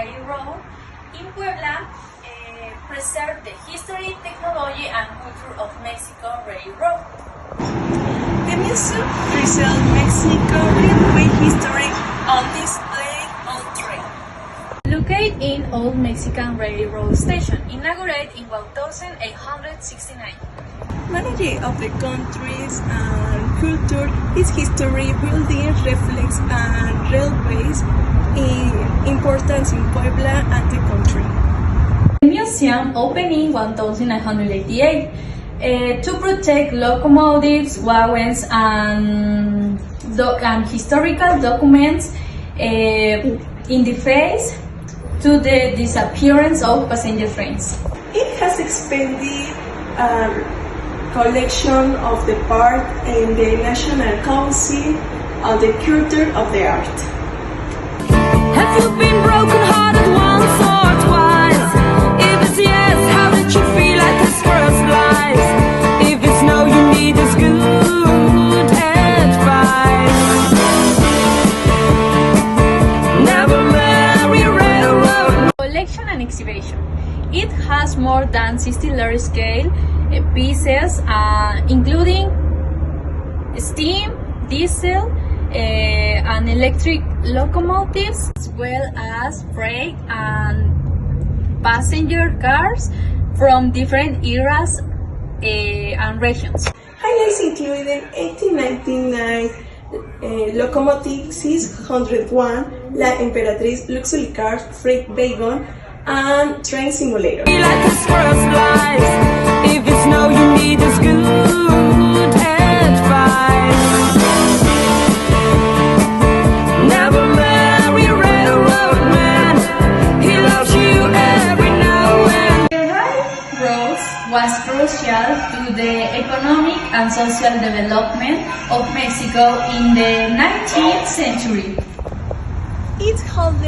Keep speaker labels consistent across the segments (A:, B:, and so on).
A: Railroad in Puebla preserve the history, technology, and culture of Mexico Railroad.
B: The museum preserves Mexico railway history on display on train.
A: Located in Old Mexican Railroad Station, inaugurated in 1869.
B: Many of the countries and culture, its history, buildings, reflects and railways importance in Puebla and the country.
A: The museum opened in 1988 to protect locomotives, wagons, and historical documents in the face to the disappearance of passenger trains.
B: It has expanded collection of the part in the National Council of the Culture of the Art.
C: Have you been broken hearted once or twice? If it's yes, how did you feel at this first lies? If it's no, you need this good advice. Never marry railroad.
A: Collection and exhibition. It has more than 60 large-scale pieces, including steam, diesel, and electric locomotives, as well as freight and passenger cars from different eras and regions.
B: Highlights included 1899 locomotive 601, La Emperatriz luxury car, freight wagon, and train simulator.
C: Like this first lies. If it's no, you need this good advice. Never marry a railroad man. He loves you every now and
A: The railroad was crucial to the economic and social development of Mexico in the 19th century.
B: It holds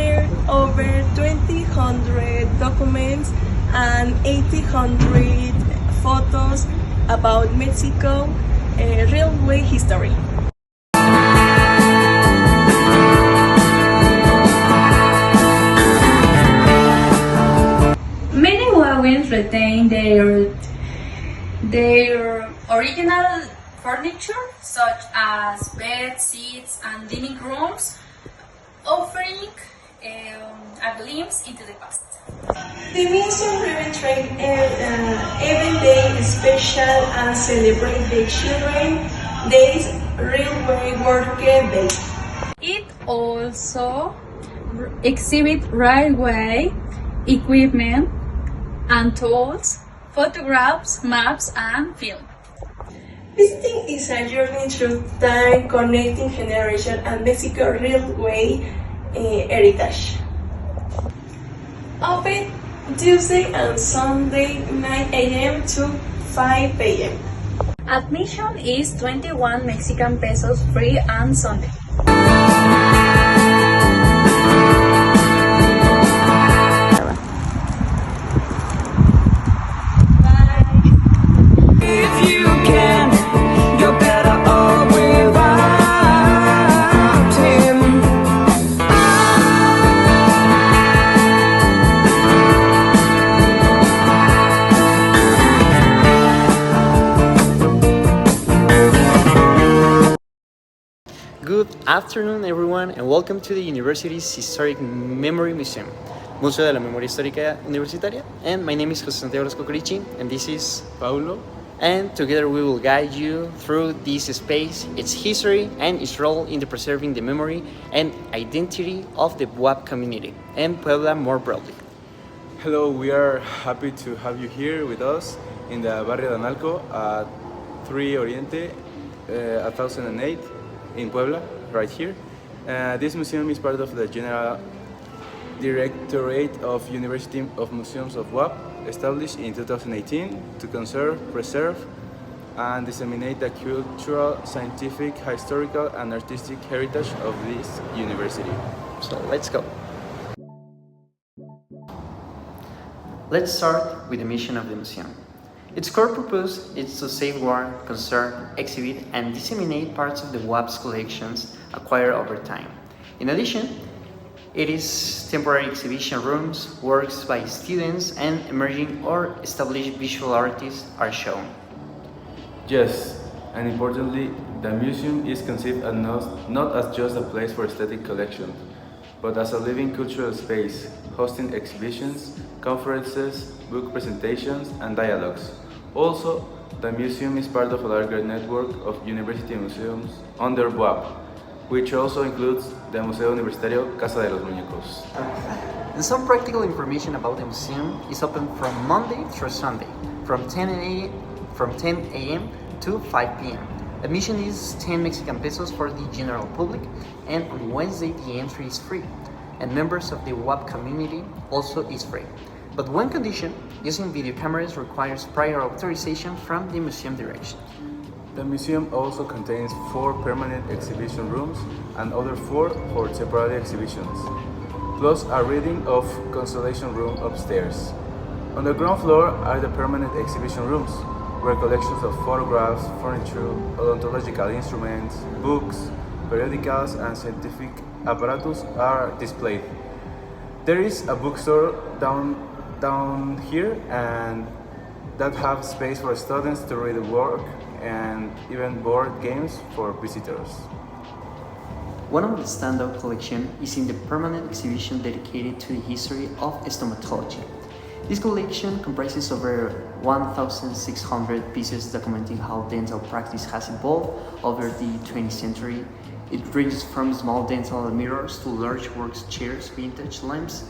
B: over 2,000 documents and 1,800 photos about Mexico railway history.
A: Many wagons retain their original furniture, such as beds, seats, and dining rooms, offering a glimpse into the past.
B: The museum even train every day special and celebrate the Children's Days Railway Worker Day.
A: It also exhibits railway equipment and tools, photographs, maps, and film.
B: Visiting is a journey through time, connecting generations and Mexico railway heritage. Open Tuesday and Sunday 9 a.m. to 5 p.m.
A: Admission is 21 Mexican pesos free on Sunday.
C: if you can, you're better off without him.
D: Good afternoon, everyone, and welcome to the university's Historic Memory Museum, Museo de la Memoria Histórica Universitaria. And my name is José Santiago Corici, and this is
E: Paulo.
D: And together we will guide you through this space, its history, and its role in the preserving the memory and identity of the WAP community, and Puebla more broadly.
E: Hello, we are happy to have you here with us in the Barrio de Analco at 3 Oriente, 1008 in Puebla, right here. This museum is part of the General Directorate of University of Museums of WAP, established in 2018 to conserve, preserve, and disseminate the cultural, scientific, historical, and artistic heritage of this university.
D: So let's go. Let's start with the mission of the museum. Its core purpose is to safeguard, conserve, exhibit, and disseminate parts of the WAP's collections acquired over time. In addition, It is temporary exhibition rooms, works by students, and emerging or established visual artists are shown.
E: Yes, and importantly, the museum is conceived as not as just a place for aesthetic collection, but as a living cultural space, hosting exhibitions, conferences, book presentations, and dialogues. Also, the museum is part of a larger network of university museums under WAP, which also includes the Museo Universitario Casa de los Muñecos.
D: And some practical information about the museum is open from Monday through Sunday, from 10 a.m. to 5 p.m. Admission is 10 Mexican pesos for the general public, and on Wednesday the entry is free, and members of the WAP community also is free. But one condition, using video cameras requires prior authorization from the museum direction.
E: The museum also contains 4 permanent exhibition rooms and other 4 for temporary exhibitions, plus a reading of constellation room upstairs. On the ground floor are the permanent exhibition rooms, where collections of photographs, furniture, odontological instruments, books, periodicals, and scientific apparatus are displayed. There is a bookstore down here and that have space for students to read work and even board games for visitors.
D: One of the standout collection is in the permanent exhibition dedicated to the history of stomatology. This collection comprises over 1,600 pieces documenting how dental practice has evolved over the 20th century. It ranges from small dental mirrors to large work chairs, vintage lamps,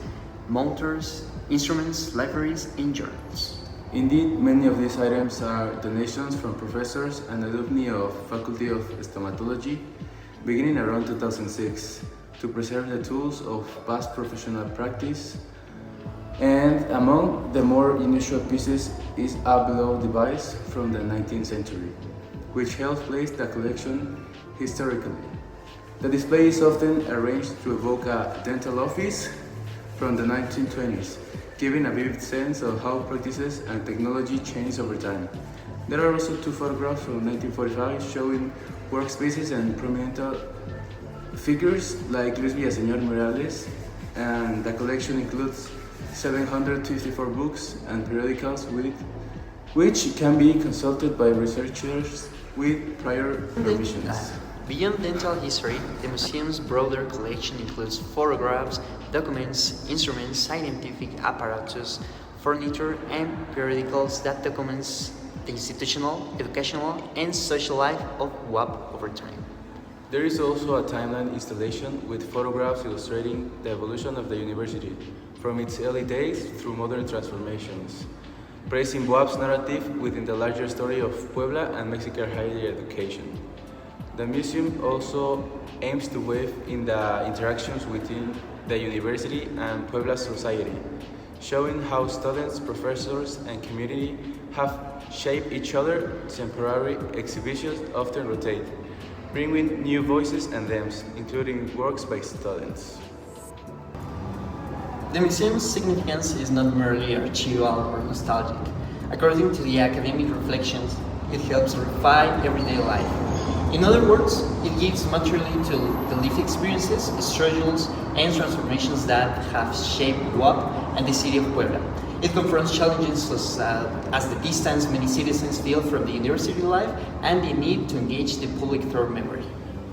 D: monitors, instruments, libraries, and journals.
E: Indeed, many of these items are donations from professors and alumni of Faculty of Stomatology beginning around 2006 to preserve the tools of past professional practice. And among the more unusual pieces is a below device from the 19th century, which helps place the collection historically. The display is often arranged to evoke a dental office from the 1920s, giving a vivid sense of how practices and technology changed over time. There are also 2 photographs from 1945 showing workspaces and prominent figures like Luis Villaseñor Morales, and the collection includes 754 books and periodicals which can be consulted by researchers with prior permissions.
D: Beyond dental history, the museum's broader collection includes photographs, documents, instruments, scientific apparatus, furniture, and periodicals that documents the institutional, educational, and social life of WAP over time.
E: There is also a timeline installation with photographs illustrating the evolution of the university, from its early days through modern transformations, praising WAP's narrative within the larger story of Puebla and Mexican higher education. The museum also aims to weave in the interactions within the university and Puebla society, showing how students, professors, and community have shaped each other. Temporary exhibitions often rotate, bringing new voices and themes, including works by students.
D: The museum's significance is not merely archival or nostalgic. According to the academic reflections, it helps refine everyday life. In other words, it gives materially to the lived experiences, struggles, and transformations that have shaped WAP and the city of Puebla. It confronts challenges such as the distance many citizens feel from the university life and the need to engage the public through memory.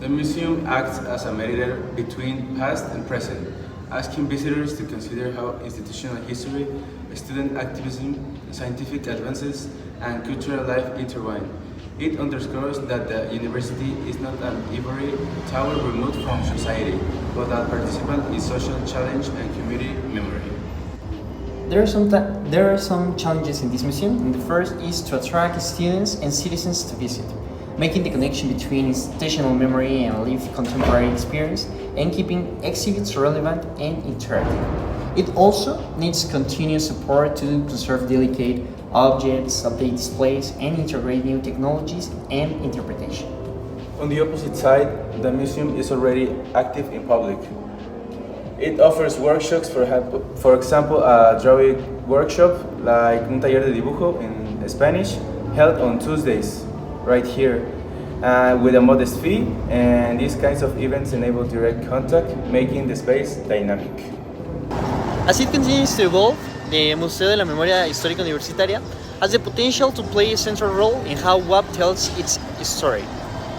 E: The museum acts as a mediator between past and present, asking visitors to consider how institutional history, student activism, scientific advances, and cultural life intertwine. It underscores that the university is not an ivory tower removed from society, but a participant in social challenge and community memory.
D: There are some challenges in this museum, and the first is to attract students and citizens to visit, making the connection between institutional memory and lived contemporary experience, and keeping exhibits relevant and interactive. It also needs continuous support to conserve delicate objects, update displays, and integrate new technologies and interpretation.
E: On the opposite side, the museum is already active in public. It offers workshops, for example, a drawing workshop like un taller de dibujo in Spanish, held on Tuesdays, right here. with a modest fee, and these kinds of events enable direct contact, making the space dynamic.
D: As it continues to evolve, the Museo de la Memoria Histórica Universitaria has the potential to play a central role in how WAP tells its story,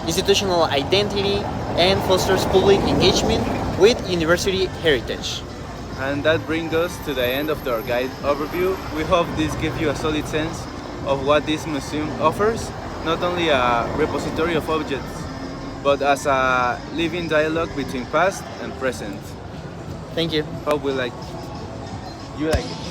D: institutional identity, and fosters public engagement with university heritage.
E: And that brings us to the end of our guide overview. We hope this gives you a solid sense of what this museum offers, not only a repository of objects, but as a living dialogue between past and present.
D: Thank you.
E: Hope you like it.